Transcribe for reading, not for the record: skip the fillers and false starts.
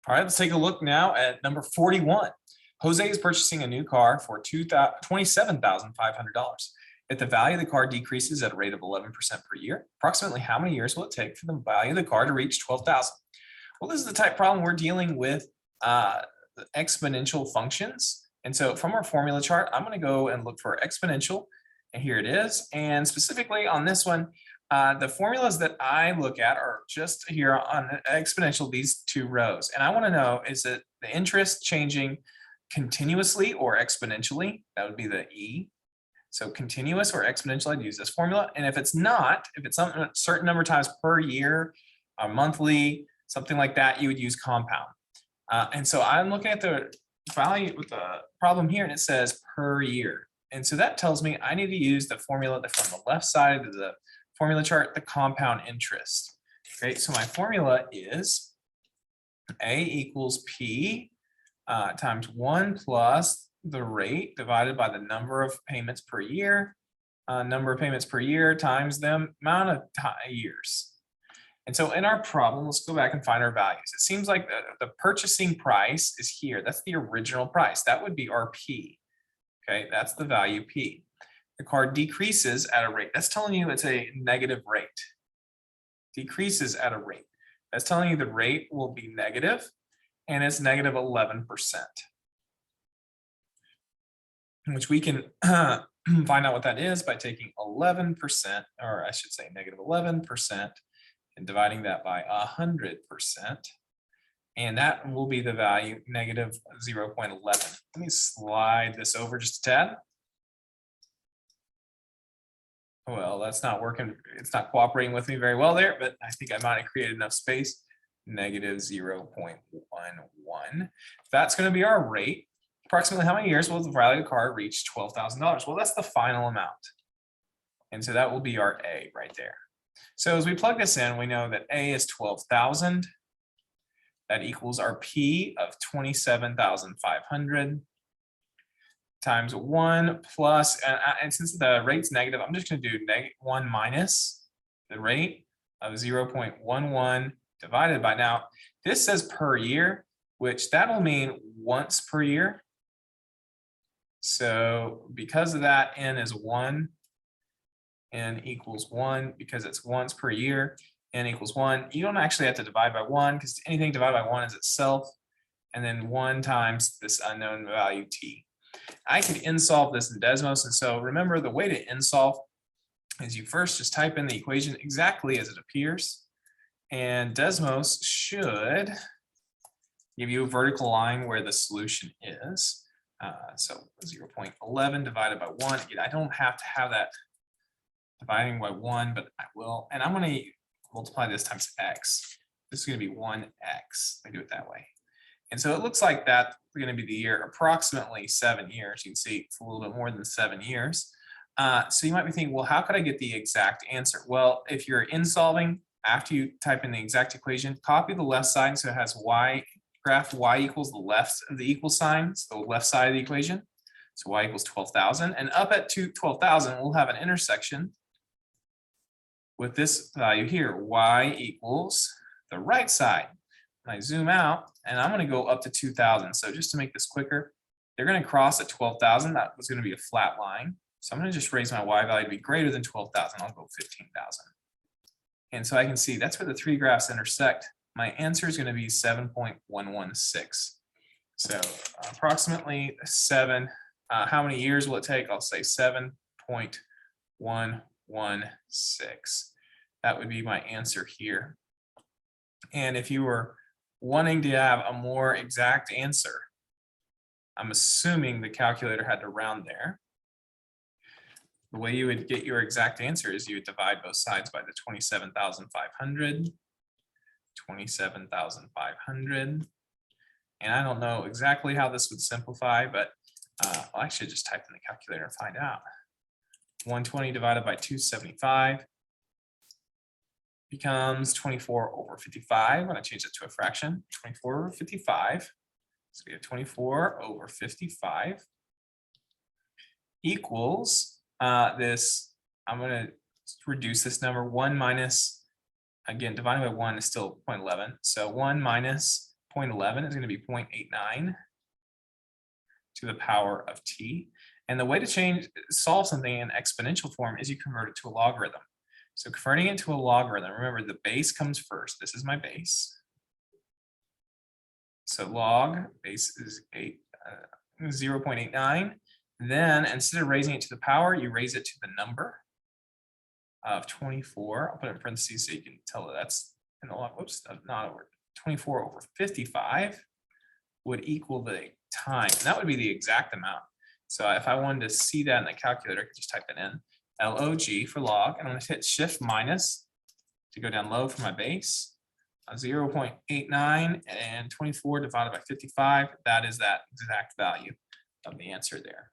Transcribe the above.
All right, let's take a look now at number 41. Jose is purchasing a new car for $27,500. If the value of the car decreases at a rate of 11% per year, approximately how many years will it take for the value of the car to reach 12,000? Well, this is the type problem we're dealing with exponential functions. And so from our formula chart, I'm going to go and look for exponential. And here it is. And specifically on this one, the formulas that I look at are just here on exponential, these two rows. And I want to know, is it the interest changing continuously or exponentially? That would be the E. So continuous or exponential, I'd use this formula. And if it's not, if it's a certain number of times per year, monthly, something like that, you would use compound. And so I'm looking at the value with the problem here, and it says per year. And so that tells me I need to use the formula that from the left side of the formula chart, the compound interest. Great. So my formula is A equals P times 1 plus the rate divided by the number of payments per year, times the amount of years. And so in our problem, let's go back and find our values. It seems like the purchasing price is here. That's the original price. That would be our P. Okay, that's the value P. The car decreases at a rate. That's telling you it's a negative rate. Decreases at a rate. That's telling you the rate will be negative, and it's negative 11%. Which we can find out what that is by taking 11%, or I should say negative 11%, and dividing that by 100%. And that will be the value, negative 0.11. Let me slide this over just a tad. Well, that's not working. It's not cooperating with me very well there, but I think I might have created enough space. Negative 0.11. That's going to be our rate. Approximately how many years will the value of the car reach $12,000? Well, that's the final amount. And so that will be our A right there. So as we plug this in, we know that A is 12,000. That equals our P of 27,500 times 1 plus, and since the rate's negative, I'm just going to do -1 minus the rate of 0.11 divided by, now this says per year, which that'll mean once per year. So because of that, n is 1, n equals 1, because it's once per year, n equals 1. You don't actually have to divide by 1 because anything divided by 1 is itself, and then 1 times this unknown value t. I can insolve this in Desmos, and so remember the way to insolve is you first just type in the equation exactly as it appears, and Desmos should give you a vertical line where the solution is. So 0.11 divided by 1. Again, I don't have to have that dividing by 1, but I will. And I'm going to multiply this times x. This is going to be 1x. I do it that way. And so it looks like that's going to be the year, approximately 7 years. You can see it's a little bit more than 7 years. So you might be thinking, well, how could I get the exact answer? Well, if you're insolving, after you type in the exact equation, copy the left side so it has y, graph y equals the left of the equal sign, so the left side of the equation. So y equals 12,000. And up at 12,000, we'll have an intersection with this value here, y equals the right side. And I zoom out, and I'm going to go up to 2,000. So just to make this quicker, they're going to cross at 12,000. That was going to be a flat line. So I'm going to just raise my y value to be greater than 12,000. I'll go 15,000. And so I can see that's where the 3 graphs intersect. My answer is going to be 7.116. So approximately 7. How many years will it take? I'll say 7.116. That would be my answer here. And if you were wanting to have a more exact answer, I'm assuming the calculator had to round there. The way you would get your exact answer is you would divide both sides by the 27,500, 27,500. And I don't know exactly how this would simplify, but I should just type in the calculator and find out. 120 divided by 275 becomes 24 over 55. I'm going to change it to a fraction, 24 over 55. So we have 24 over 55 equals this. I'm going to reduce this number. 1 minus, again, dividing by 1 is still 0.11. So 1 minus 0.11 is going to be 0.89 to the power of t. And the way to solve something in exponential form is you convert it to a logarithm. So converting it to a logarithm, remember the base comes first. This is my base. So log base is 0.89. Then instead of raising it to the power, you raise it to the number of 24. I'll put it in parentheses so you can tell that that's in the log. Whoops, not over 24 over 55 would equal the time. And that would be the exact amount. So if I wanted to see that in the calculator, I could just type it in. LOG for log, and I'm going to hit shift minus to go down low for my base. 0.89 and 24 divided by 55. That is that exact value of the answer there.